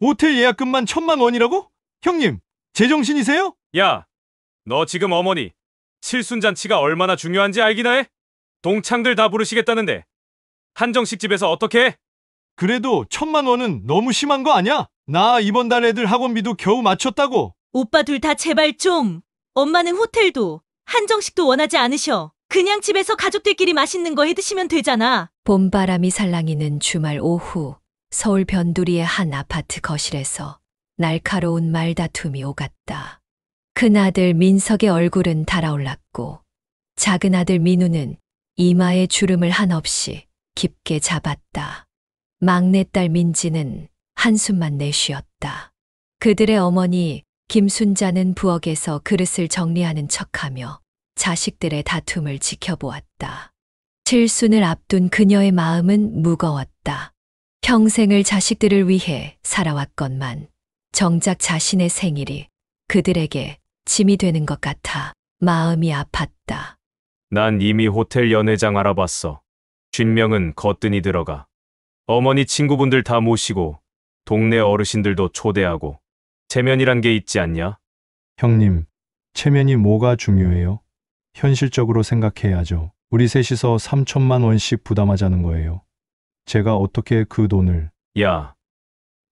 호텔 예약금만 1,000만 원이라고? 형님, 제정신이세요? 야, 너 지금 어머니 칠순잔치가 얼마나 중요한지 알기나 해? 동창들 다 부르시겠다는데 한정식 집에서 어떻게 해? 그래도 1,000만 원은 너무 심한 거 아니야? 나 이번 달 애들 학원비도 겨우 맞췄다고. 오빠 둘 다 제발 좀. 엄마는 호텔도 한정식도 원하지 않으셔. 그냥 집에서 가족들끼리 맛있는 거 해 드시면 되잖아. 봄바람이 살랑이는 주말 오후 서울 변두리의 한 아파트 거실에서 날카로운 말다툼이 오갔다. 큰아들 민석의 얼굴은 달아올랐고 작은 아들 민우는 이마에 주름을 한없이 깊게 잡았다. 막내딸 민지는 한숨만 내쉬었다. 그들의 어머니 김순자는 부엌에서 그릇을 정리하는 척하며 자식들의 다툼을 지켜보았다. 칠순을 앞둔 그녀의 마음은 무거웠다. 평생을 자식들을 위해 살아왔건만 정작 자신의 생일이 그들에게 짐이 되는 것 같아 마음이 아팠다. 난 이미 호텔 연회장 알아봤어. 쉰명은 거뜬히 들어가. 어머니 친구분들 다 모시고 동네 어르신들도 초대하고 체면이란 게 있지 않냐? 형님, 체면이 뭐가 중요해요? 현실적으로 생각해야죠. 우리 셋이서 3,000만 원씩 부담하자는 거예요. 제가 어떻게 그 돈을... 야,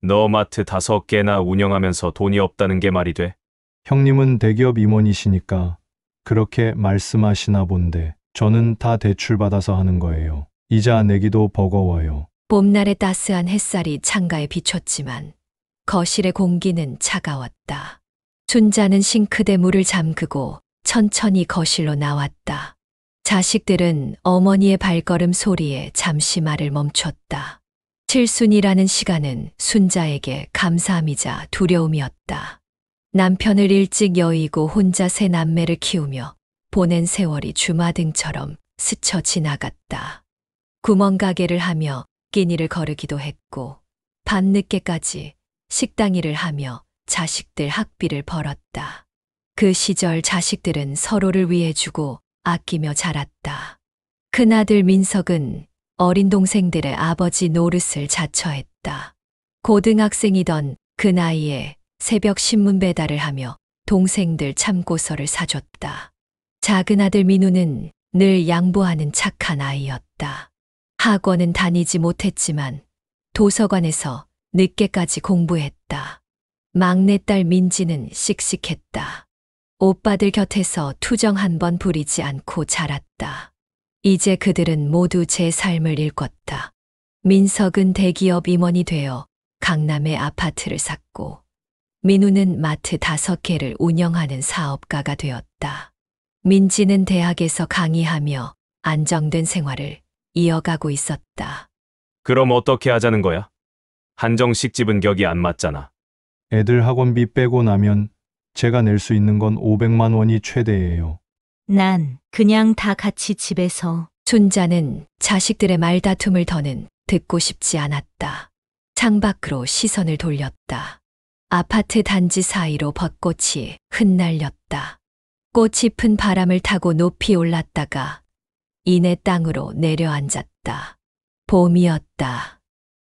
너 마트 5개나 운영하면서 돈이 없다는 게 말이 돼? 형님은 대기업 임원이시니까 그렇게 말씀하시나 본데 저는 다 대출받아서 하는 거예요. 이자 내기도 버거워요. 봄날의 따스한 햇살이 창가에 비쳤지만 거실의 공기는 차가웠다. 순자는 싱크대 물을 잠그고 천천히 거실로 나왔다. 자식들은 어머니의 발걸음 소리에 잠시 말을 멈췄다. 칠순이라는 시간은 순자에게 감사함이자 두려움이었다. 남편을 일찍 여의고 혼자 세 남매를 키우며 보낸 세월이 주마등처럼 스쳐 지나갔다. 구멍가게를 하며 끼니를 거르기도 했고 밤늦게까지 식당 일을 하며 자식들 학비를 벌었다. 그 시절 자식들은 서로를 위해 주고 아끼며 자랐다. 큰아들 민석은 어린 동생들의 아버지 노릇을 자처했다. 고등학생이던 그 나이에 새벽 신문 배달을 하며 동생들 참고서를 사줬다. 작은 아들 민우는 늘 양보하는 착한 아이였다. 학원은 다니지 못했지만 도서관에서 늦게까지 공부했다. 막내딸 민지는 씩씩했다. 오빠들 곁에서 투정 한 번 부리지 않고 자랐다. 이제 그들은 모두 제 삶을 일궜다. 민석은 대기업 임원이 되어 강남에 아파트를 샀고 민우는 마트 5개를 운영하는 사업가가 되었다. 민지는 대학에서 강의하며 안정된 생활을 이어가고 있었다. 그럼 어떻게 하자는 거야? 한정식 집은 격이 안 맞잖아. 애들 학원비 빼고 나면 제가 낼 수 있는 건 500만 원이 최대예요. 난 그냥 다 같이 집에서. 순자는 자식들의 말다툼을 더는 듣고 싶지 않았다. 창밖으로 시선을 돌렸다. 아파트 단지 사이로 벚꽃이 흩날렸다. 꽃이 픈 바람을 타고 높이 올랐다가 이내 땅으로 내려앉았다. 봄이었다.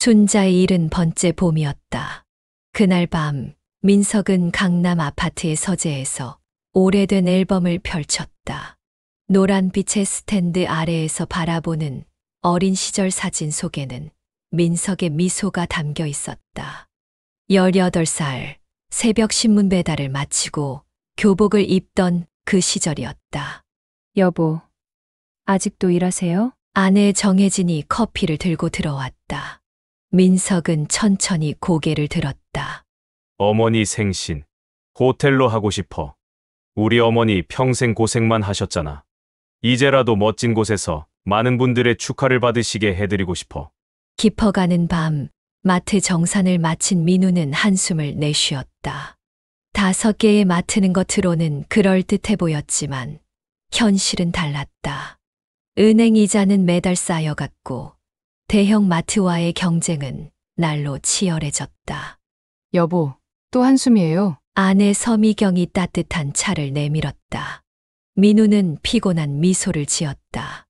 순자의 일은 번째 봄이었다. 그날 밤 민석은 강남 아파트의 서재에서 오래된 앨범을 펼쳤다. 노란빛의 스탠드 아래에서 바라보는 어린 시절 사진 속에는 민석의 미소가 담겨 있었다. 18살 새벽 신문 배달을 마치고 교복을 입던 그 시절이었다. 여보, 아직도 일하세요? 아내 정혜진이 커피를 들고 들어왔다. 민석은 천천히 고개를 들었다. 어머니 생신, 호텔로 하고 싶어. 우리 어머니 평생 고생만 하셨잖아. 이제라도 멋진 곳에서 많은 분들의 축하를 받으시게 해드리고 싶어. 깊어가는 밤, 마트 정산을 마친 민우는 한숨을 내쉬었다. 5개의 마트는 겉으로는 그럴듯해 보였지만 현실은 달랐다. 은행 이자는 매달 쌓여갔고 대형 마트와의 경쟁은 날로 치열해졌다. 여보, 또 한숨이에요. 아내 서미경이 따뜻한 차를 내밀었다. 민우는 피곤한 미소를 지었다.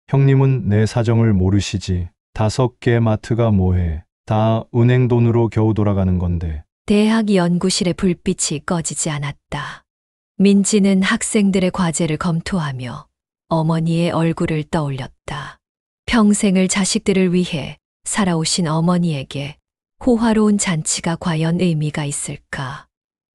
형님은 내 사정을 모르시지. 5개 마트가 뭐해. 다 은행 돈으로 겨우 돌아가는 건데. 대학 연구실의 불빛이 꺼지지 않았다. 민지는 학생들의 과제를 검토하며 어머니의 얼굴을 떠올렸다. 평생을 자식들을 위해 살아오신 어머니에게 호화로운 잔치가 과연 의미가 있을까?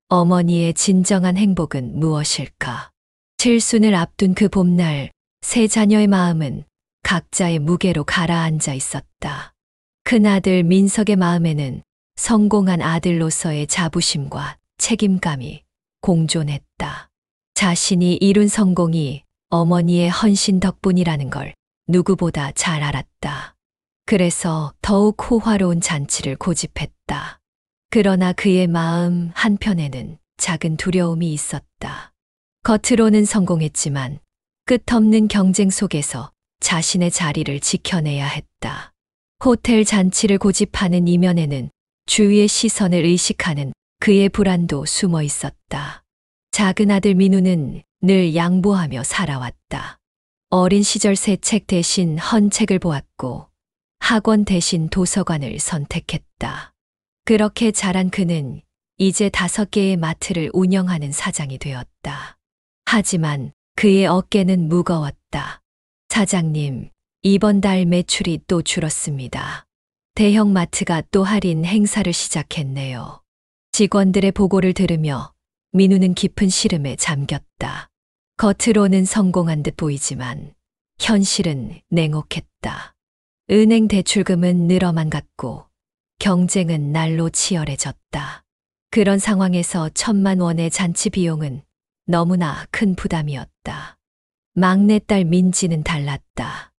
어머니의 진정한 행복은 무엇일까? 칠순을 앞둔 그 봄날, 세 자녀의 마음은 각자의 무게로 가라앉아 있었다. 큰아들 민석의 마음에는 성공한 아들로서의 자부심과 책임감이 공존했다. 자신이 이룬 성공이 어머니의 헌신 덕분이라는 걸 누구보다 잘 알았다. 그래서 더욱 호화로운 잔치를 고집했다. 그러나 그의 마음 한편에는 작은 두려움이 있었다. 겉으로는 성공했지만 끝없는 경쟁 속에서 자신의 자리를 지켜내야 했다. 호텔 잔치를 고집하는 이면에는 주위의 시선을 의식하는 그의 불안도 숨어 있었다. 작은 아들 민우는 늘 양보하며 살아왔다. 어린 시절 새 책 대신 헌 책을 보았고 학원 대신 도서관을 선택했다. 그렇게 자란 그는 이제 5개의 마트를 운영하는 사장이 되었다. 하지만 그의 어깨는 무거웠다. 사장님, 이번 달 매출이 또 줄었습니다. 대형마트가 또 할인 행사를 시작했네요. 직원들의 보고를 들으며 민우는 깊은 시름에 잠겼다. 겉으로는 성공한 듯 보이지만 현실은 냉혹했다. 은행 대출금은 늘어만 갔고 경쟁은 날로 치열해졌다. 그런 상황에서 1,000만 원의 잔치 비용은 너무나 큰 부담이었다. 막내딸 민지는 달랐다.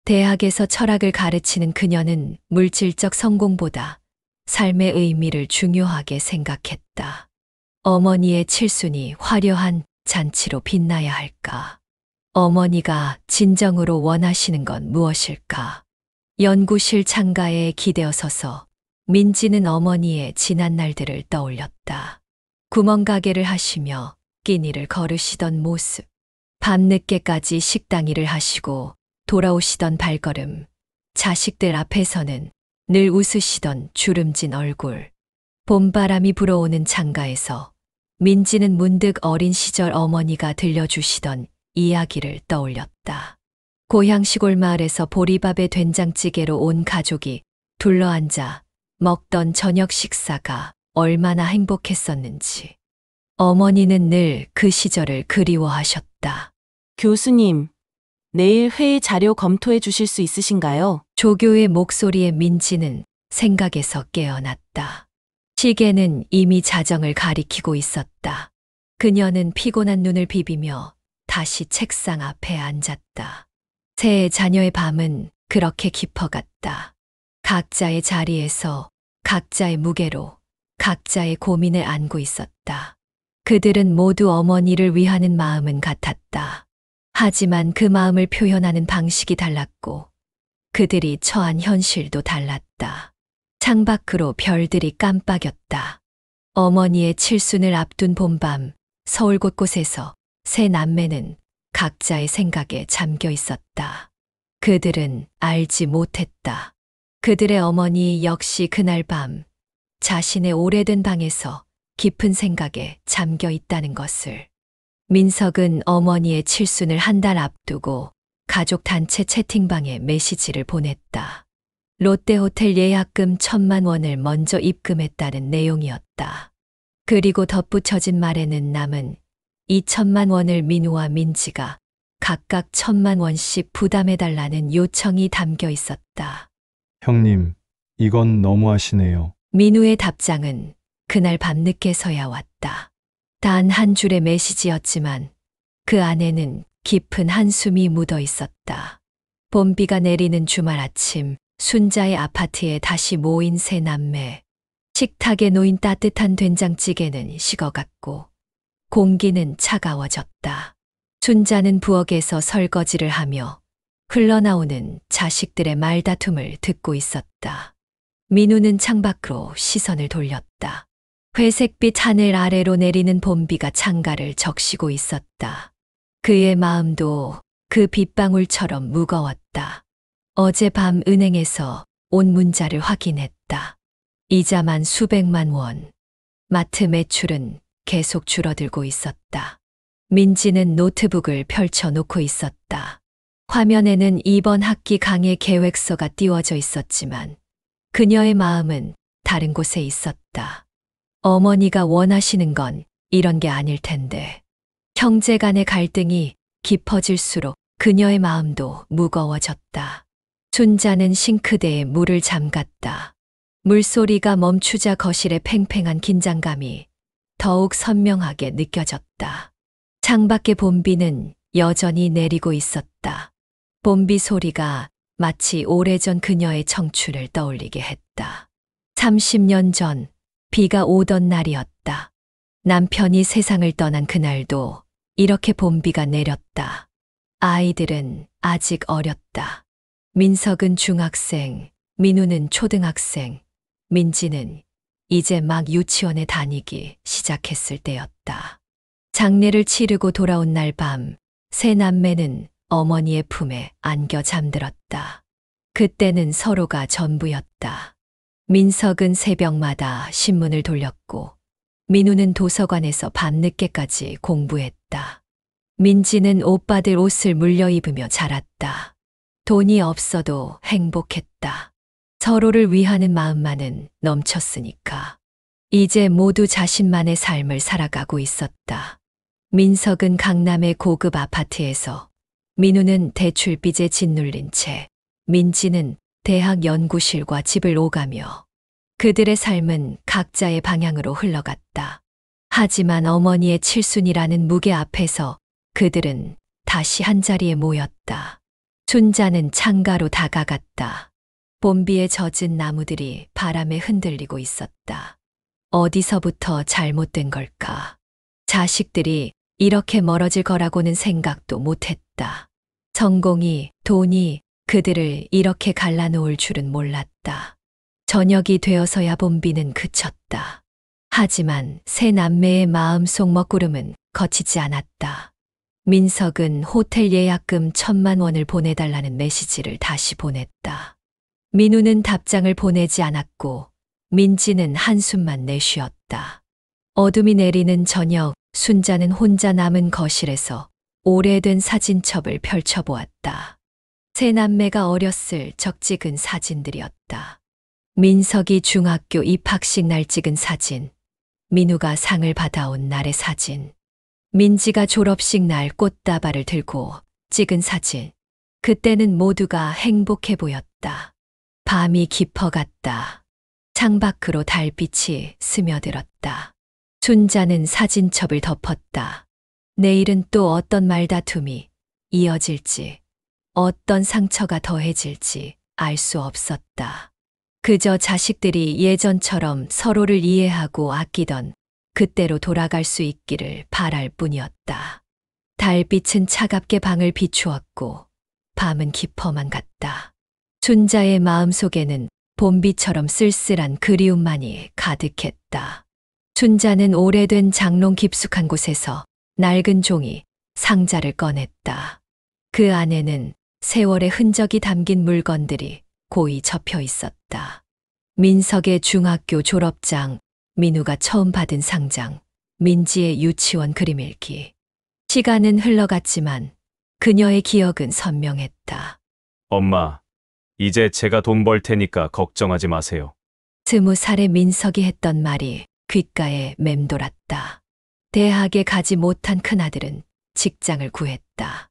대학에서 철학을 가르치는 그녀는 물질적 성공보다 삶의 의미를 중요하게 생각했다. 어머니의 칠순이 화려한 잔치로 빛나야 할까? 어머니가 진정으로 원하시는 건 무엇일까? 연구실 창가에 기대어 서서 민지는 어머니의 지난 날들을 떠올렸다. 구멍가게를 하시며 끼니를 거르시던 모습, 밤늦게까지 식당 일을 하시고 돌아오시던 발걸음, 자식들 앞에서는 늘 웃으시던 주름진 얼굴. 봄바람이 불어오는 창가에서 민지는 문득 어린 시절 어머니가 들려주시던 이야기를 떠올렸다. 고향 시골 마을에서 보리밥에 된장찌개로 온 가족이 둘러앉아 먹던 저녁 식사가 얼마나 행복했었는지. 어머니는 늘 그 시절을 그리워하셨다. 교수님, 내일 회의 자료 검토해 주실 수 있으신가요? 조교의 목소리에 민지는 생각에서 깨어났다. 시계는 이미 자정을 가리키고 있었다. 그녀는 피곤한 눈을 비비며 다시 책상 앞에 앉았다. 세 자녀의 밤은 그렇게 깊어갔다. 각자의 자리에서 각자의 무게로 각자의 고민을 안고 있었다. 그들은 모두 어머니를 위하는 마음은 같았다. 하지만 그 마음을 표현하는 방식이 달랐고 그들이 처한 현실도 달랐다. 창밖으로 별들이 깜빡였다. 어머니의 칠순을 앞둔 봄밤, 서울 곳곳에서 세 남매는 각자의 생각에 잠겨 있었다. 그들은 알지 못했다. 그들의 어머니 역시 그날 밤 자신의 오래된 방에서 깊은 생각에 잠겨 있다는 것을. 민석은 어머니의 칠순을 한 달 앞두고 가족 단체 채팅방에 메시지를 보냈다. 롯데호텔 예약금 1,000만 원을 먼저 입금했다는 내용이었다. 그리고 덧붙여진 말에는 남은 2,000만 원을 민우와 민지가 각각 1,000만 원씩 부담해달라는 요청이 담겨 있었다. 형님, 이건 너무하시네요. 민우의 답장은 그날 밤늦게서야 왔다. 단 한 줄의 메시지였지만 그 안에는 깊은 한숨이 묻어 있었다. 봄비가 내리는 주말 아침, 순자의 아파트에 다시 모인 세 남매. 식탁에 놓인 따뜻한 된장찌개는 식어갔고 공기는 차가워졌다. 순자는 부엌에서 설거지를 하며 흘러나오는 자식들의 말다툼을 듣고 있었다. 민우는 창밖으로 시선을 돌렸다. 회색빛 하늘 아래로 내리는 봄비가 창가를 적시고 있었다. 그의 마음도 그 빗방울처럼 무거웠다. 어젯밤 은행에서 온 문자를 확인했다. 이자만 수백만 원. 마트 매출은 계속 줄어들고 있었다. 민지는 노트북을 펼쳐놓고 있었다. 화면에는 이번 학기 강의 계획서가 띄워져 있었지만 그녀의 마음은 다른 곳에 있었다. 어머니가 원하시는 건 이런 게 아닐 텐데. 형제 간의 갈등이 깊어질수록 그녀의 마음도 무거워졌다. 순자는 싱크대에 물을 잠갔다. 물소리가 멈추자 거실의 팽팽한 긴장감이 더욱 선명하게 느껴졌다. 창밖의 봄비는 여전히 내리고 있었다. 봄비 소리가 마치 오래전 그녀의 청춘을 떠올리게 했다. 30년 전 비가 오던 날이었다. 남편이 세상을 떠난 그날도 이렇게 봄비가 내렸다. 아이들은 아직 어렸다. 민석은 중학생, 민우는 초등학생, 민지는 이제 막 유치원에 다니기 시작했을 때였다. 장례를 치르고 돌아온 날 밤, 세 남매는 어머니의 품에 안겨 잠들었다. 그때는 서로가 전부였다. 민석은 새벽마다 신문을 돌렸고, 민우는 도서관에서 밤늦게까지 공부했다. 민지는 오빠들 옷을 물려 입으며 자랐다. 돈이 없어도 행복했다. 서로를 위하는 마음만은 넘쳤으니까. 이제 모두 자신만의 삶을 살아가고 있었다. 민석은 강남의 고급 아파트에서, 민우는 대출빚에 짓눌린 채, 민지는 대학 연구실과 집을 오가며 그들의 삶은 각자의 방향으로 흘러갔다. 하지만 어머니의 칠순이라는 무게 앞에서 그들은 다시 한자리에 모였다. 순자는 창가로 다가갔다. 봄비에 젖은 나무들이 바람에 흔들리고 있었다. 어디서부터 잘못된 걸까? 자식들이 이렇게 멀어질 거라고는 생각도 못했다. 성공이, 돈이 그들을 이렇게 갈라놓을 줄은 몰랐다. 저녁이 되어서야 봄비는 그쳤다. 하지만 세 남매의 마음속 먹구름은 거치지 않았다. 민석은 호텔 예약금 1,000만 원을 보내달라는 메시지를 다시 보냈다. 민우는 답장을 보내지 않았고 민지는 한숨만 내쉬었다. 어둠이 내리는 저녁, 순자는 혼자 남은 거실에서 오래된 사진첩을 펼쳐보았다. 세 남매가 어렸을 적 찍은 사진들이었다. 민석이 중학교 입학식 날 찍은 사진, 민우가 상을 받아온 날의 사진, 민지가 졸업식 날 꽃다발을 들고 찍은 사진. 그때는 모두가 행복해 보였다. 밤이 깊어갔다. 창밖으로 달빛이 스며들었다. 순자는 사진첩을 덮었다. 내일은 또 어떤 말다툼이 이어질지, 어떤 상처가 더해질지 알 수 없었다. 그저 자식들이 예전처럼 서로를 이해하고 아끼던 그때로 돌아갈 수 있기를 바랄 뿐이었다. 달빛은 차갑게 방을 비추었고 밤은 깊어만 갔다. 순자의 마음속에는 봄비처럼 쓸쓸한 그리움만이 가득했다. 순자는 오래된 장롱 깊숙한 곳에서 낡은 종이 상자를 꺼냈다. 그 안에는 세월의 흔적이 담긴 물건들이 고이 접혀 있었다. 민석의 중학교 졸업장, 민우가 처음 받은 상장, 민지의 유치원 그림일기. 시간은 흘러갔지만 그녀의 기억은 선명했다. 엄마, 이제 제가 돈 벌 테니까 걱정하지 마세요. 20살의 민석이 했던 말이 귓가에 맴돌았다. 대학에 가지 못한 큰아들은 직장을 구했다.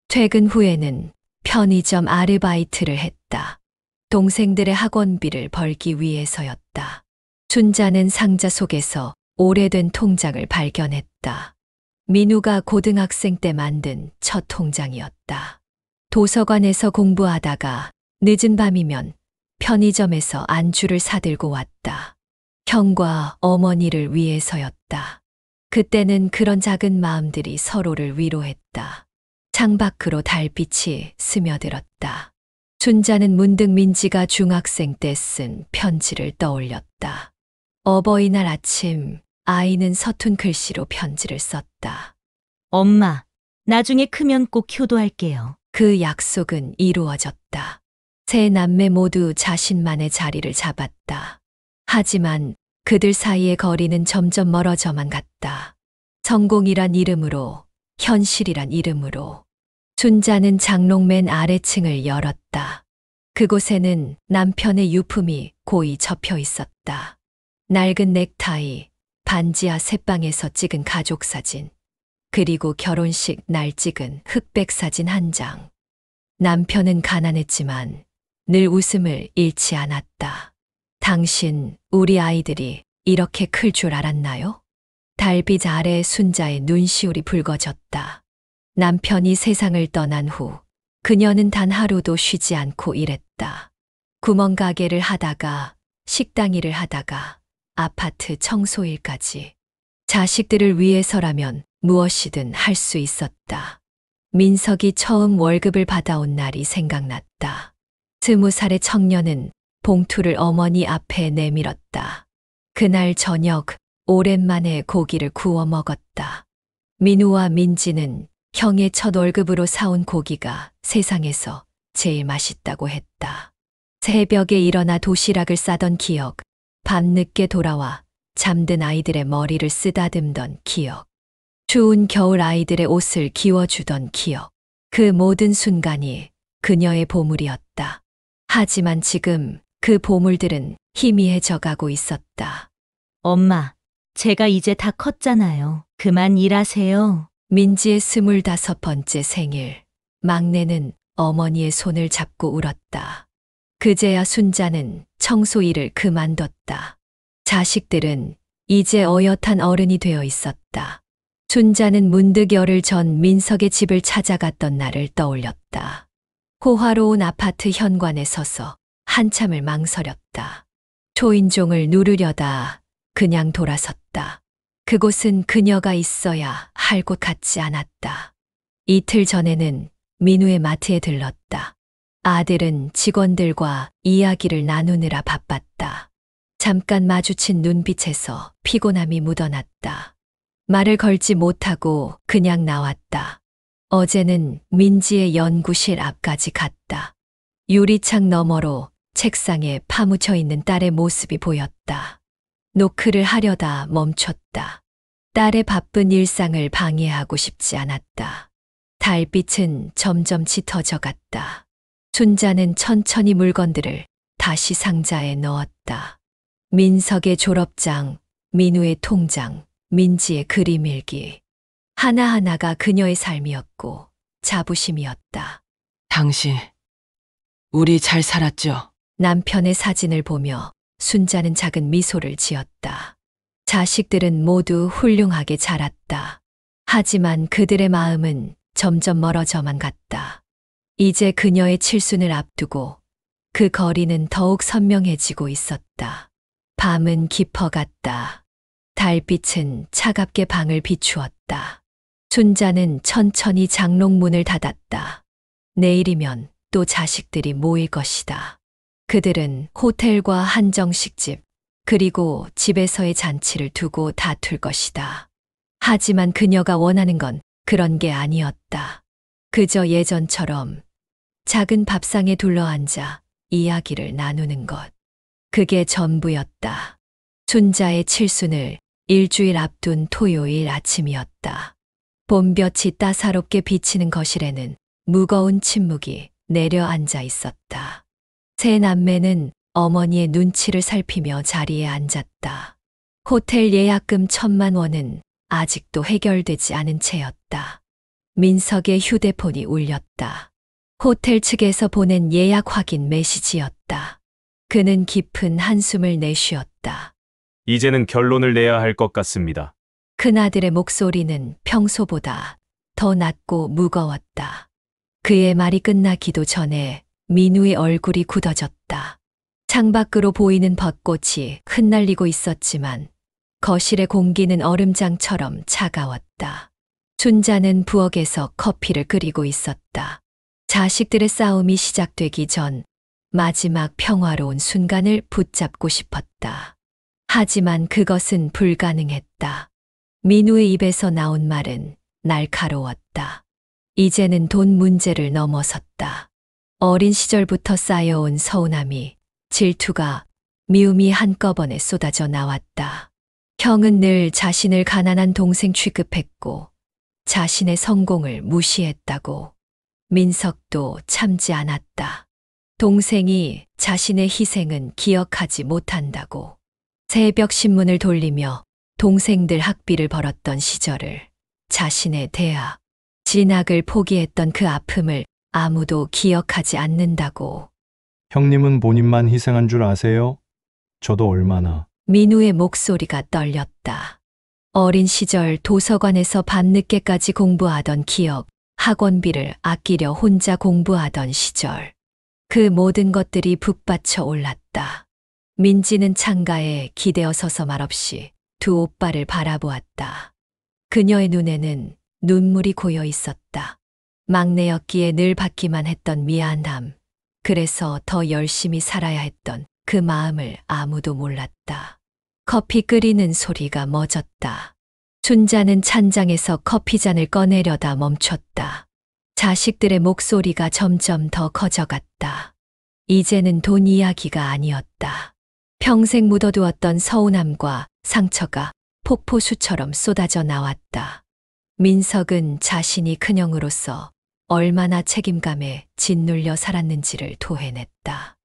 퇴근 후에는 편의점 아르바이트를 했다. 동생들의 학원비를 벌기 위해서였다. 순자는 상자 속에서 오래된 통장을 발견했다. 민우가 고등학생 때 만든 첫 통장이었다. 도서관에서 공부하다가 늦은 밤이면 편의점에서 안주를 사들고 왔다. 형과 어머니를 위해서였다. 그때는 그런 작은 마음들이 서로를 위로했다. 창밖으로 달빛이 스며들었다. 순자는 문득 민지가 중학생 때 쓴 편지를 떠올렸다. 어버이날 아침, 아이는 서툰 글씨로 편지를 썼다. 엄마, 나중에 크면 꼭 효도할게요. 그 약속은 이루어졌다. 세 남매 모두 자신만의 자리를 잡았다. 하지만 그들 사이의 거리는 점점 멀어져만 갔다. 성공이란 이름으로, 현실이란 이름으로. 순자는 장롱 맨 아래층을 열었다. 그곳에는 남편의 유품이 고이 접혀 있었다. 낡은 넥타이, 반지하 새방에서 찍은 가족사진, 그리고 결혼식 날 찍은 흑백 사진 한 장. 남편은 가난했지만 늘 웃음을 잃지 않았다. 당신, 우리 아이들이 이렇게 클 줄 알았나요? 달빛 아래 순자의 눈시울이 붉어졌다. 남편이 세상을 떠난 후 그녀는 단 하루도 쉬지 않고 일했다. 구멍가게를 하다가 식당 일을 하다가 아파트 청소일까지. 자식들을 위해서라면 무엇이든 할 수 있었다. 민석이 처음 월급을 받아온 날이 생각났다. 20살의 청년은 봉투를 어머니 앞에 내밀었다. 그날 저녁 오랜만에 고기를 구워 먹었다. 민우와 민지는 형의 첫 월급으로 사온 고기가 세상에서 제일 맛있다고 했다. 새벽에 일어나 도시락을 싸던 기억, 밤늦게 돌아와 잠든 아이들의 머리를 쓰다듬던 기억, 추운 겨울 아이들의 옷을 기워주던 기억, 그 모든 순간이 그녀의 보물이었다. 하지만 지금 그 보물들은 희미해져 가고 있었다. 엄마, 제가 이제 다 컸잖아요. 그만 일하세요. 민지의 25번째 생일, 막내는 어머니의 손을 잡고 울었다. 그제야 순자는 청소 일을 그만뒀다. 자식들은 이제 어엿한 어른이 되어 있었다. 순자는 문득 열흘 전 민석의 집을 찾아갔던 날을 떠올렸다. 호화로운 아파트 현관에 서서 한참을 망설였다. 초인종을 누르려다 그냥 돌아섰다. 그곳은 그녀가 있어야 할 곳 같지 않았다. 이틀 전에는 민우의 마트에 들렀다. 아들은 직원들과 이야기를 나누느라 바빴다. 잠깐 마주친 눈빛에서 피곤함이 묻어났다. 말을 걸지 못하고 그냥 나왔다. 어제는 민지의 연구실 앞까지 갔다. 유리창 너머로 책상에 파묻혀 있는 딸의 모습이 보였다. 노크를 하려다 멈췄다. 딸의 바쁜 일상을 방해하고 싶지 않았다. 달빛은 점점 짙어져 갔다. 순자는 천천히 물건들을 다시 상자에 넣었다. 민석의 졸업장, 민우의 통장, 민지의 그림일기. 하나하나가 그녀의 삶이었고 자부심이었다. 당신, 우리 잘 살았죠? 남편의 사진을 보며 순자는 작은 미소를 지었다. 자식들은 모두 훌륭하게 자랐다. 하지만 그들의 마음은 점점 멀어져만 갔다. 이제 그녀의 칠순을 앞두고 그 거리는 더욱 선명해지고 있었다. 밤은 깊어갔다. 달빛은 차갑게 방을 비추었다. 순자는 천천히 장롱문을 닫았다. 내일이면 또 자식들이 모일 것이다. 그들은 호텔과 한정식집, 그리고 집에서의 잔치를 두고 다툴 것이다. 하지만 그녀가 원하는 건 그런 게 아니었다. 그저 예전처럼 작은 밥상에 둘러앉아 이야기를 나누는 것. 그게 전부였다. 순자의 칠순을 일주일 앞둔 토요일 아침이었다. 봄볕이 따사롭게 비치는 거실에는 무거운 침묵이 내려앉아 있었다. 세 남매는 어머니의 눈치를 살피며 자리에 앉았다. 호텔 예약금 1,000만 원은 아직도 해결되지 않은 채였다. 민석의 휴대폰이 울렸다. 호텔 측에서 보낸 예약 확인 메시지였다. 그는 깊은 한숨을 내쉬었다. 이제는 결론을 내야 할 것 같습니다. 큰아들의 목소리는 평소보다 더 낮고 무거웠다. 그의 말이 끝나기도 전에 민우의 얼굴이 굳어졌다. 창밖으로 보이는 벚꽃이 흩날리고 있었지만 거실의 공기는 얼음장처럼 차가웠다. 순자는 부엌에서 커피를 끓이고 있었다. 자식들의 싸움이 시작되기 전 마지막 평화로운 순간을 붙잡고 싶었다. 하지만 그것은 불가능했다. 민우의 입에서 나온 말은 날카로웠다. 이제는 돈 문제를 넘어섰다. 어린 시절부터 쌓여온 서운함이, 질투가, 미움이 한꺼번에 쏟아져 나왔다. 형은 늘 자신을 가난한 동생 취급했고 자신의 성공을 무시했다고. 민석도 참지 않았다. 동생이 자신의 희생은 기억하지 못한다고. 새벽 신문을 돌리며 동생들 학비를 벌었던 시절을, 자신의 대학, 진학을 포기했던 그 아픔을 아무도 기억하지 않는다고. 형님은 본인만 희생한 줄 아세요? 저도 얼마나. 민우의 목소리가 떨렸다. 어린 시절 도서관에서 밤늦게까지 공부하던 기억, 학원비를 아끼려 혼자 공부하던 시절. 그 모든 것들이 북받쳐 올랐다. 민지는 창가에 기대어 서서 말없이 두 오빠를 바라보았다. 그녀의 눈에는 눈물이 고여 있었다. 막내였기에 늘 받기만 했던 미안함, 그래서 더 열심히 살아야 했던 그 마음을 아무도 몰랐다. 커피 끓이는 소리가 멎었다. 춘자는 찬장에서 커피잔을 꺼내려다 멈췄다. 자식들의 목소리가 점점 더 커져갔다. 이제는 돈 이야기가 아니었다. 평생 묻어두었던 서운함과 상처가 폭포수처럼 쏟아져 나왔다. 민석은 자신이 큰형으로서 얼마나 책임감에 짓눌려 살았는지를 토해냈다.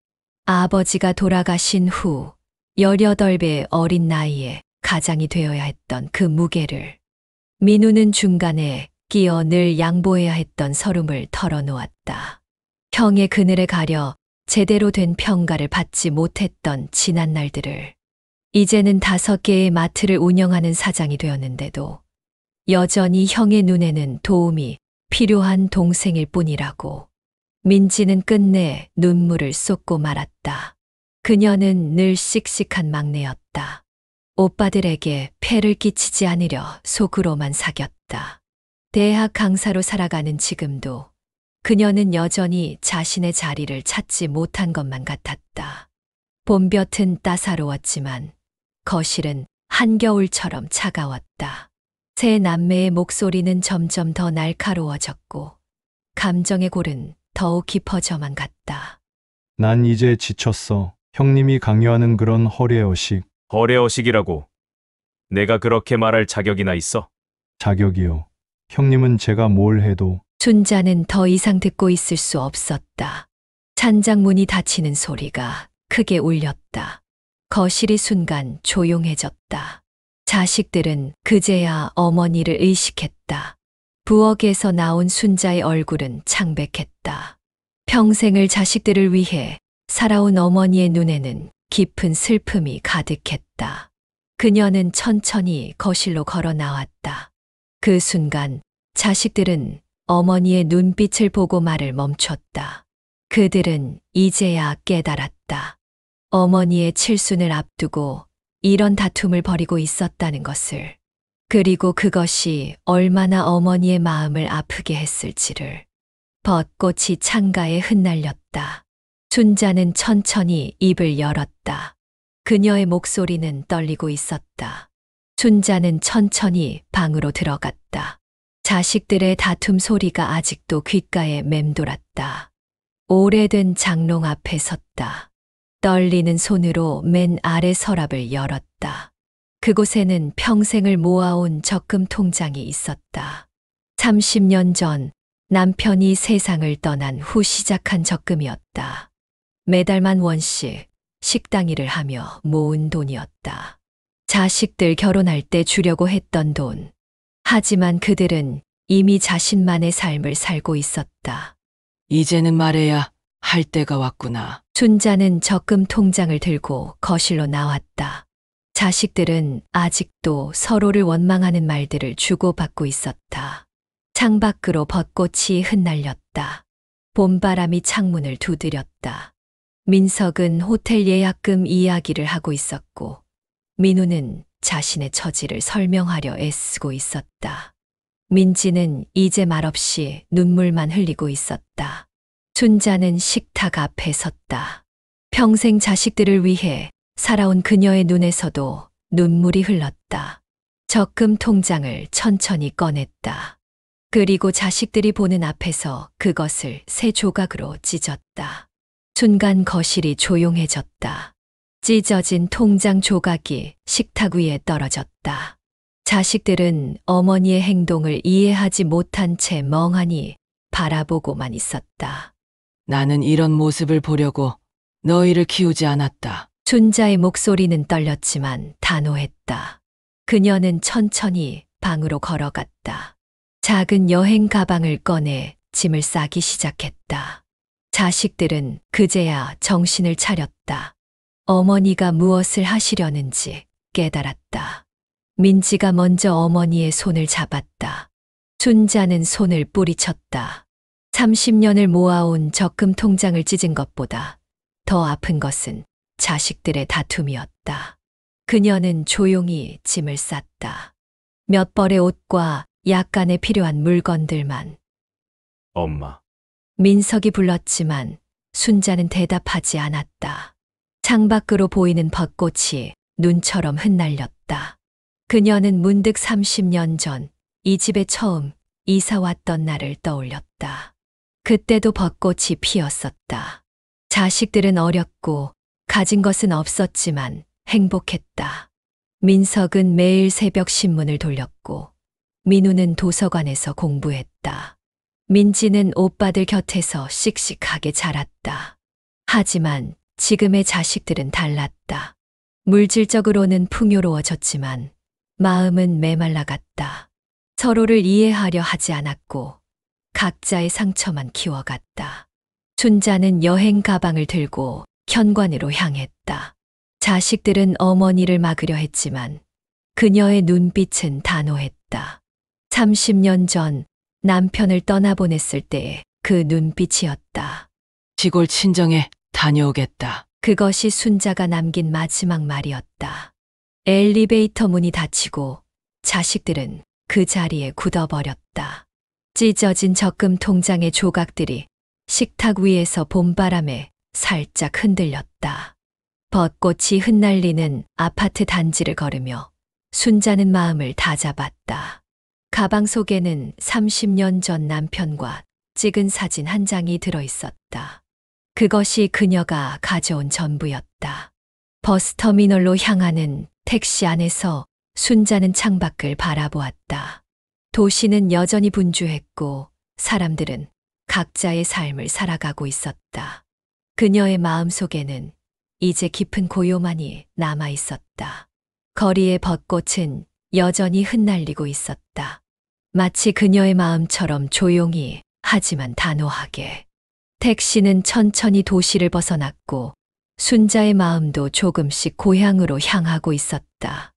아버지가 돌아가신 후 18배의 어린 나이에 가장이 되어야 했던 그 무게를, 민우는 중간에 끼어 늘 양보해야 했던 서름을 털어놓았다. 형의 그늘에 가려 제대로 된 평가를 받지 못했던 지난 날들을. 이제는 5개의 마트를 운영하는 사장이 되었는데도 여전히 형의 눈에는 도움이 필요한 동생일 뿐이라고. 민지는 끝내 눈물을 쏟고 말았다. 그녀는 늘 씩씩한 막내였다. 오빠들에게 폐를 끼치지 않으려 속으로만 사겼다. 대학 강사로 살아가는 지금도 그녀는 여전히 자신의 자리를 찾지 못한 것만 같았다. 봄볕은 따사로웠지만 거실은 한겨울처럼 차가웠다. 세 남매의 목소리는 점점 더 날카로워졌고 감정의 골은 더욱 깊어져만 갔다. 난 이제 지쳤어. 형님이 강요하는 그런 허례허식, 허례허식이라고. 내가 그렇게 말할 자격이나 있어? 자격이요. 형님은 제가 뭘 해도. 춘자는 더 이상 듣고 있을 수 없었다. 찬장문이 닫히는 소리가 크게 울렸다. 거실이 순간 조용해졌다. 자식들은 그제야 어머니를 의식했다. 부엌에서 나온 순자의 얼굴은 창백했다. 평생을 자식들을 위해 살아온 어머니의 눈에는 깊은 슬픔이 가득했다. 그녀는 천천히 거실로 걸어 나왔다. 그 순간 자식들은 어머니의 눈빛을 보고 말을 멈췄다. 그들은 이제야 깨달았다. 어머니의 칠순을 앞두고 이런 다툼을 벌이고 있었다는 것을. 그리고 그것이 얼마나 어머니의 마음을 아프게 했을지를. 벚꽃이 창가에 흩날렸다. 춘자는 천천히 입을 열었다. 그녀의 목소리는 떨리고 있었다. 춘자는 천천히 방으로 들어갔다. 자식들의 다툼 소리가 아직도 귓가에 맴돌았다. 오래된 장롱 앞에 섰다. 떨리는 손으로 맨 아래 서랍을 열었다. 그곳에는 평생을 모아온 적금 통장이 있었다. 30년 전 남편이 세상을 떠난 후 시작한 적금이었다. 매달 10,000원씩 식당 일을 하며 모은 돈이었다. 자식들 결혼할 때 주려고 했던 돈. 하지만 그들은 이미 자신만의 삶을 살고 있었다. 이제는 말해야 할 때가 왔구나. 춘자는 적금 통장을 들고 거실로 나왔다. 자식들은 아직도 서로를 원망하는 말들을 주고받고 있었다. 창밖으로 벚꽃이 흩날렸다. 봄바람이 창문을 두드렸다. 민석은 호텔 예약금 이야기를 하고 있었고 민우는 자신의 처지를 설명하려 애쓰고 있었다. 민지는 이제 말없이 눈물만 흘리고 있었다. 춘자는 식탁 앞에 섰다. 평생 자식들을 위해 살아온 그녀의 눈에서도 눈물이 흘렀다. 적금 통장을 천천히 꺼냈다. 그리고 자식들이 보는 앞에서 그것을 새 조각으로 찢었다. 순간 거실이 조용해졌다. 찢어진 통장 조각이 식탁 위에 떨어졌다. 자식들은 어머니의 행동을 이해하지 못한 채 멍하니 바라보고만 있었다. 나는 이런 모습을 보려고 너희를 키우지 않았다. 순자의 목소리는 떨렸지만 단호했다. 그녀는 천천히 방으로 걸어갔다. 작은 여행 가방을 꺼내 짐을 싸기 시작했다. 자식들은 그제야 정신을 차렸다. 어머니가 무엇을 하시려는지 깨달았다. 민지가 먼저 어머니의 손을 잡았다. 순자는 손을 뿌리쳤다. 30년을 모아온 적금 통장을 찢은 것보다 더 아픈 것은 자식들의 다툼이었다. 그녀는 조용히 짐을 쌌다. 몇 벌의 옷과 약간의 필요한 물건들만. 엄마. 민석이 불렀지만 순자는 대답하지 않았다. 창밖으로 보이는 벚꽃이 눈처럼 흩날렸다. 그녀는 문득 30년 전 이 집에 처음 이사 왔던 날을 떠올렸다. 그때도 벚꽃이 피었었다. 자식들은 어렸고 가진 것은 없었지만 행복했다. 민석은 매일 새벽 신문을 돌렸고 민우는 도서관에서 공부했다. 민지는 오빠들 곁에서 씩씩하게 자랐다. 하지만 지금의 자식들은 달랐다. 물질적으로는 풍요로워졌지만 마음은 메말라갔다. 서로를 이해하려 하지 않았고 각자의 상처만 키워갔다. 순자는 여행 가방을 들고 현관으로 향했다. 자식들은 어머니를 막으려 했지만 그녀의 눈빛은 단호했다. 30년 전 남편을 떠나보냈을 때의 그 눈빛이었다. 시골 친정에 다녀오겠다. 그것이 순자가 남긴 마지막 말이었다. 엘리베이터 문이 닫히고 자식들은 그 자리에 굳어버렸다. 찢어진 적금 통장의 조각들이 식탁 위에서 봄바람에 살짝 흔들렸다. 벚꽃이 흩날리는 아파트 단지를 걸으며 순자는 마음을 다잡았다. 가방 속에는 30년 전 남편과 찍은 사진 한 장이 들어있었다. 그것이 그녀가 가져온 전부였다. 버스터미널로 향하는 택시 안에서 순자는 창밖을 바라보았다. 도시는 여전히 분주했고 사람들은 각자의 삶을 살아가고 있었다. 그녀의 마음속에는 이제 깊은 고요만이 남아 있었다. 거리의 벚꽃은 여전히 흩날리고 있었다. 마치 그녀의 마음처럼 조용히 하지만 단호하게. 택시는 천천히 도시를 벗어났고 순자의 마음도 조금씩 고향으로 향하고 있었다.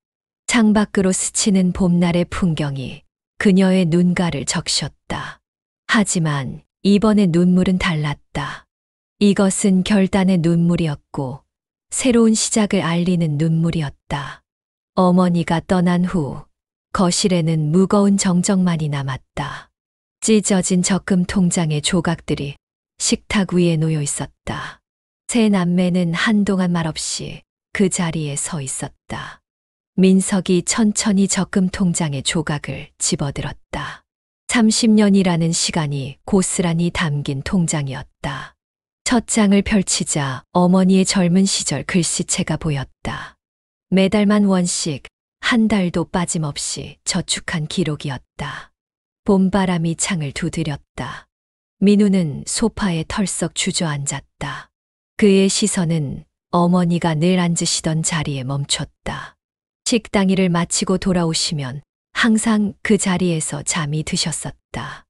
창밖으로 스치는 봄날의 풍경이 그녀의 눈가를 적셨다. 하지만 이번의 눈물은 달랐다. 이것은 결단의 눈물이었고 새로운 시작을 알리는 눈물이었다. 어머니가 떠난 후 거실에는 무거운 정적만이 남았다. 찢어진 적금 통장의 조각들이 식탁 위에 놓여 있었다. 세 남매는 한동안 말없이 그 자리에 서 있었다. 민석이 천천히 적금 통장의 조각을 집어들었다. 30년이라는 시간이 고스란히 담긴 통장이었다. 첫 장을 펼치자 어머니의 젊은 시절 글씨체가 보였다. 매달만 원씩 한 달도 빠짐없이 저축한 기록이었다. 봄바람이 창을 두드렸다. 민우는 소파에 털썩 주저앉았다. 그의 시선은 어머니가 늘 앉으시던 자리에 멈췄다. 식당 일을 마치고 돌아오시면 항상 그 자리에서 잠이 드셨었다.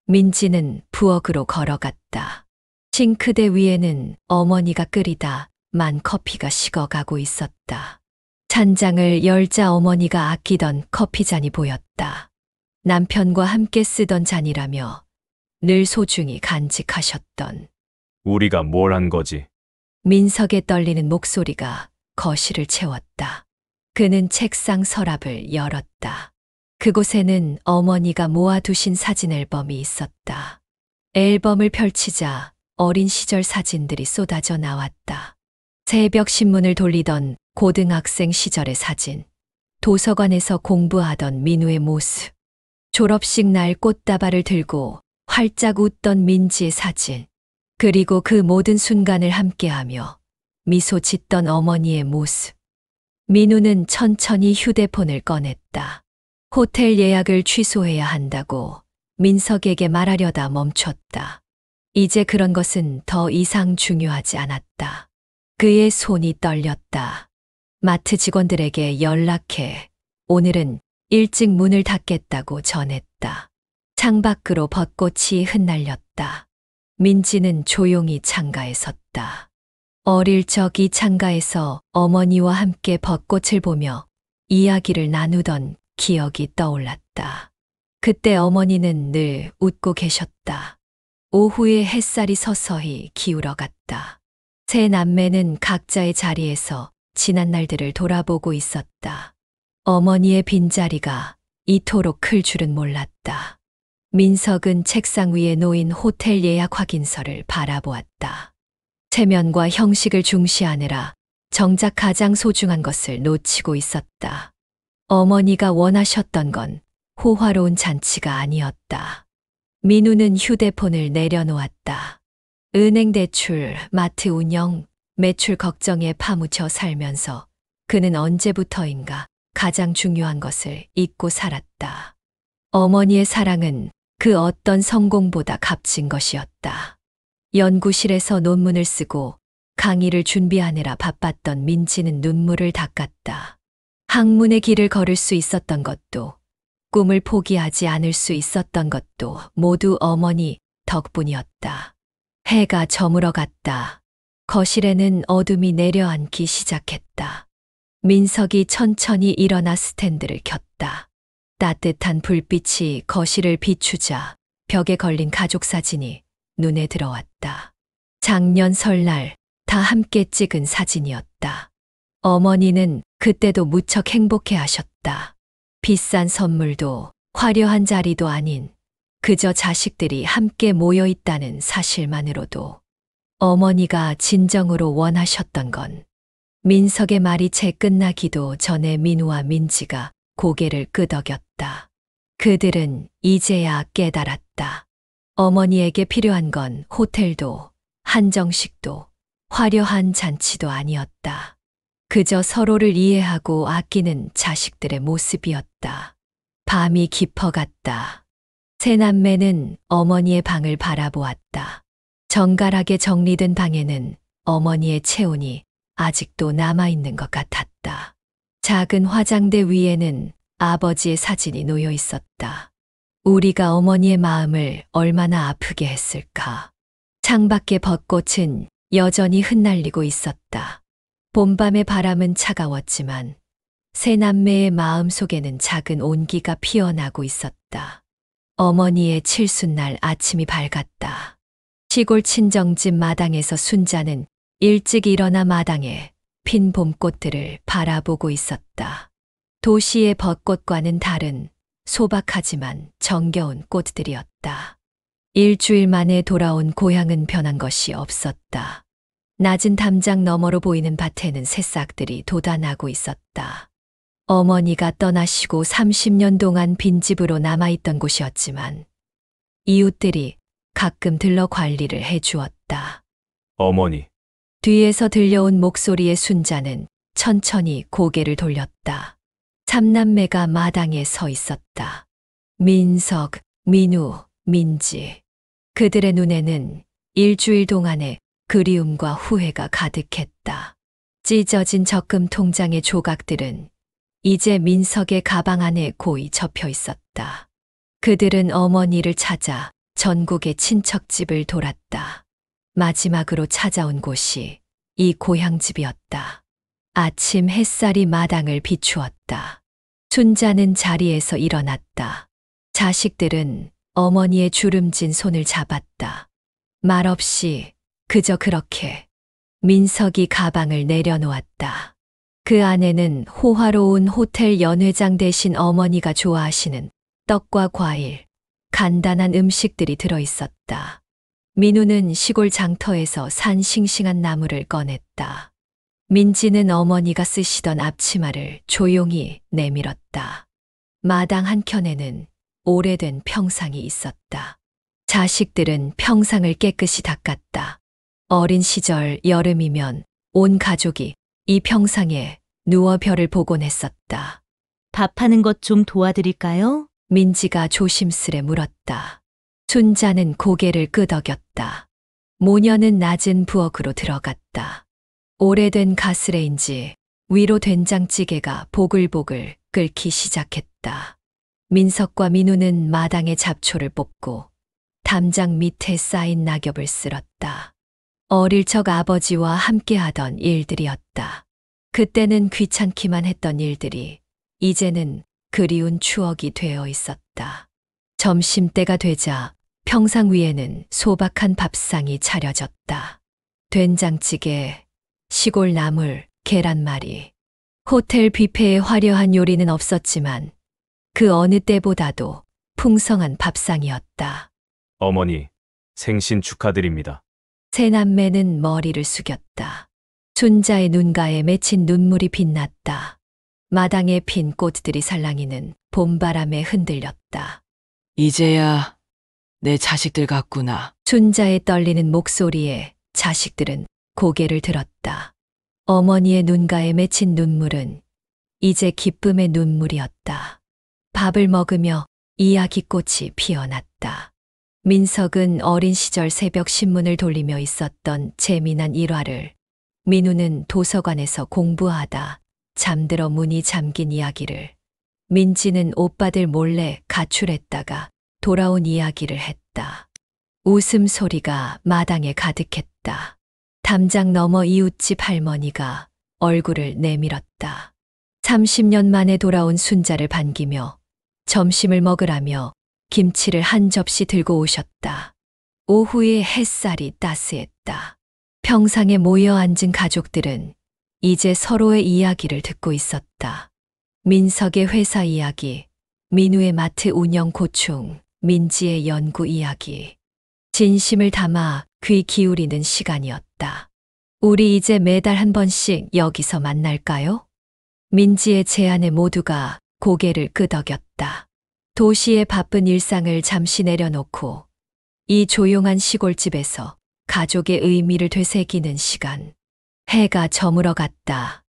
민지는 부엌으로 걸어갔다. 싱크대 위에는 어머니가 끓이다 만 커피가 식어가고 있었다. 찬장을 열자 어머니가 아끼던 커피잔이 보였다. 남편과 함께 쓰던 잔이라며 늘 소중히 간직하셨던. 우리가 뭘 한 거지? 민석의 떨리는 목소리가 거실을 채웠다. 그는 책상 서랍을 열었다. 그곳에는 어머니가 모아두신 사진 앨범이 있었다. 앨범을 펼치자 어린 시절 사진들이 쏟아져 나왔다. 새벽 신문을 돌리던 고등학생 시절의 사진, 도서관에서 공부하던 민우의 모습, 졸업식 날 꽃다발을 들고 활짝 웃던 민지의 사진, 그리고 그 모든 순간을 함께하며 미소 짓던 어머니의 모습. 민우는 천천히 휴대폰을 꺼냈다. 호텔 예약을 취소해야 한다고 민석에게 말하려다 멈췄다. 이제 그런 것은 더 이상 중요하지 않았다. 그의 손이 떨렸다. 마트 직원들에게 연락해 오늘은 일찍 문을 닫겠다고 전했다. 창밖으로 벚꽃이 흩날렸다. 민지는 조용히 창가에 섰다. 어릴 적 이 창가에서 어머니와 함께 벚꽃을 보며 이야기를 나누던 기억이 떠올랐다. 그때 어머니는 늘 웃고 계셨다. 오후에 햇살이 서서히 기울어갔다. 세 남매는 각자의 자리에서 지난 날들을 돌아보고 있었다. 어머니의 빈자리가 이토록 클 줄은 몰랐다. 민석은 책상 위에 놓인 호텔 예약 확인서를 바라보았다. 체면과 형식을 중시하느라 정작 가장 소중한 것을 놓치고 있었다. 어머니가 원하셨던 건 호화로운 잔치가 아니었다. 민우는 휴대폰을 내려놓았다. 은행 대출, 마트 운영, 매출 걱정에 파묻혀 살면서 그는 언제부터인가 가장 중요한 것을 잊고 살았다. 어머니의 사랑은 그 어떤 성공보다 값진 것이었다. 연구실에서 논문을 쓰고 강의를 준비하느라 바빴던 민지는 눈물을 닦았다. 학문의 길을 걸을 수 있었던 것도, 꿈을 포기하지 않을 수 있었던 것도 모두 어머니 덕분이었다. 해가 저물어 갔다. 거실에는 어둠이 내려앉기 시작했다. 민석이 천천히 일어나 스탠드를 켰다. 따뜻한 불빛이 거실을 비추자 벽에 걸린 가족 사진이 눈에 들어왔다. 작년 설날 다 함께 찍은 사진이었다. 어머니는 그때도 무척 행복해 하셨다. 비싼 선물도 화려한 자리도 아닌 그저 자식들이 함께 모여 있다는 사실만으로도 어머니가 진정으로 원하셨던 건 민석의 말이 채 끝나기도 전에 민우와 민지가 고개를 끄덕였다. 그들은 이제야 깨달았다. 어머니에게 필요한 건 호텔도 한정식도 화려한 잔치도 아니었다. 그저 서로를 이해하고 아끼는 자식들의 모습이었다. 밤이 깊어갔다. 세 남매는 어머니의 방을 바라보았다. 정갈하게 정리된 방에는 어머니의 체온이 아직도 남아있는 것 같았다. 작은 화장대 위에는 아버지의 사진이 놓여 있었다. 우리가 어머니의 마음을 얼마나 아프게 했을까. 창밖의 벚꽃은 여전히 흩날리고 있었다. 봄밤의 바람은 차가웠지만 세 남매의 마음 속에는 작은 온기가 피어나고 있었다. 어머니의 칠순날 아침이 밝았다. 시골 친정집 마당에서 순자는 일찍 일어나 마당에 핀 봄꽃들을 바라보고 있었다. 도시의 벚꽃과는 다른 소박하지만 정겨운 꽃들이었다. 일주일 만에 돌아온 고향은 변한 것이 없었다. 낮은 담장 너머로 보이는 밭에는 새싹들이 돋아나고 있었다. 어머니가 떠나시고 30년 동안 빈집으로 남아있던 곳이었지만 이웃들이 가끔 들러 관리를 해주었다. 어머니, 뒤에서 들려온 목소리의 순자는 천천히 고개를 돌렸다. 삼남매가 마당에 서 있었다. 민석, 민우, 민지. 그들의 눈에는 일주일 동안의 그리움과 후회가 가득했다. 찢어진 적금 통장의 조각들은 이제 민석의 가방 안에 고이 접혀 있었다. 그들은 어머니를 찾아 전국의 친척집을 돌았다. 마지막으로 찾아온 곳이 이 고향집이었다. 아침 햇살이 마당을 비추었다. 순자는 자리에서 일어났다. 자식들은 어머니의 주름진 손을 잡았다. 말없이 그저 그렇게 민석이 가방을 내려놓았다. 그 안에는 호화로운 호텔 연회장 대신 어머니가 좋아하시는 떡과 과일, 간단한 음식들이 들어있었다. 민우는 시골 장터에서 산 싱싱한 나물을 꺼냈다. 민지는 어머니가 쓰시던 앞치마를 조용히 내밀었다. 마당 한켠에는 오래된 평상이 있었다. 자식들은 평상을 깨끗이 닦았다. 어린 시절 여름이면 온 가족이 이 평상에 누워 별을 보곤 했었다. 밥하는 것 좀 도와드릴까요? 민지가 조심스레 물었다. 순자는 고개를 끄덕였다. 모녀는 낮은 부엌으로 들어갔다. 오래된 가스레인지 위로 된장찌개가 보글보글 끓기 시작했다. 민석과 민우는 마당에 잡초를 뽑고 담장 밑에 쌓인 낙엽을 쓸었다. 어릴 적 아버지와 함께하던 일들이었다. 그때는 귀찮기만 했던 일들이 이제는 그리운 추억이 되어 있었다. 점심때가 되자 평상 위에는 소박한 밥상이 차려졌다. 된장찌개, 시골 나물, 계란말이. 호텔 뷔페에 화려한 요리는 없었지만 그 어느 때보다도 풍성한 밥상이었다. 어머니, 생신 축하드립니다. 새남매는 머리를 숙였다. 순자의 눈가에 맺힌 눈물이 빛났다. 마당에 핀 꽃들이 살랑이는 봄바람에 흔들렸다. 이제야 내 자식들 같구나. 순자의 떨리는 목소리에 자식들은 고개를 들었다. 어머니의 눈가에 맺힌 눈물은 이제 기쁨의 눈물이었다. 밥을 먹으며 이야기꽃이 피어났다. 민석은 어린 시절 새벽 신문을 돌리며 있었던 재미난 일화를, 민우는 도서관에서 공부하다 잠들어 문이 잠긴 이야기를, 민지는 오빠들 몰래 가출했다가 돌아온 이야기를 했다. 웃음소리가 마당에 가득했다. 담장 너머 이웃집 할머니가 얼굴을 내밀었다. 30년 만에 돌아온 순자를 반기며 점심을 먹으라며 김치를 한 접시 들고 오셨다. 오후에 햇살이 따스했다. 평상에 모여 앉은 가족들은 이제 서로의 이야기를 듣고 있었다. 민석의 회사 이야기, 민우의 마트 운영 고충, 민지의 연구 이야기. 진심을 담아 귀 기울이는 시간이었다. 우리 이제 매달 한 번씩 여기서 만날까요? 민지의 제안에 모두가 고개를 끄덕였다. 도시의 바쁜 일상을 잠시 내려놓고 이 조용한 시골집에서 가족의 의미를 되새기는 시간. 해가 저물어 갔다.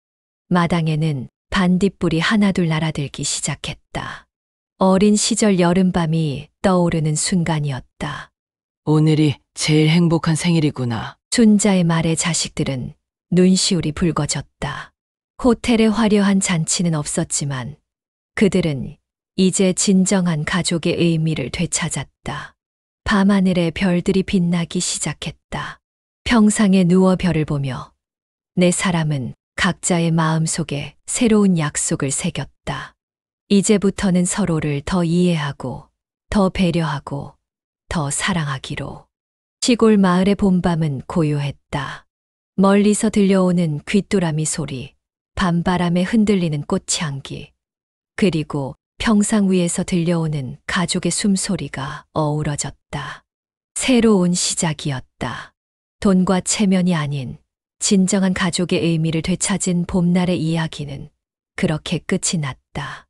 마당에는 반딧불이 하나둘 날아들기 시작했다. 어린 시절 여름밤이 떠오르는 순간이었다. 오늘이 제일 행복한 생일이구나. 순자의 말에 자식들은 눈시울이 붉어졌다. 호텔의 화려한 잔치는 없었지만 그들은 이제 진정한 가족의 의미를 되찾았다. 밤하늘에 별들이 빛나기 시작했다. 평상에 누워 별을 보며 내 사람은 각자의 마음속에 새로운 약속을 새겼다. 이제부터는 서로를 더 이해하고, 더 배려하고, 더 사랑하기로. 시골 마을의 봄밤은 고요했다. 멀리서 들려오는 귀뚜라미 소리, 밤바람에 흔들리는 꽃향기, 그리고 평상 위에서 들려오는 가족의 숨소리가 어우러졌다. 새로운 시작이었다. 돈과 체면이 아닌 진정한 가족의 의미를 되찾은 봄날의 이야기는 그렇게 끝이 났다.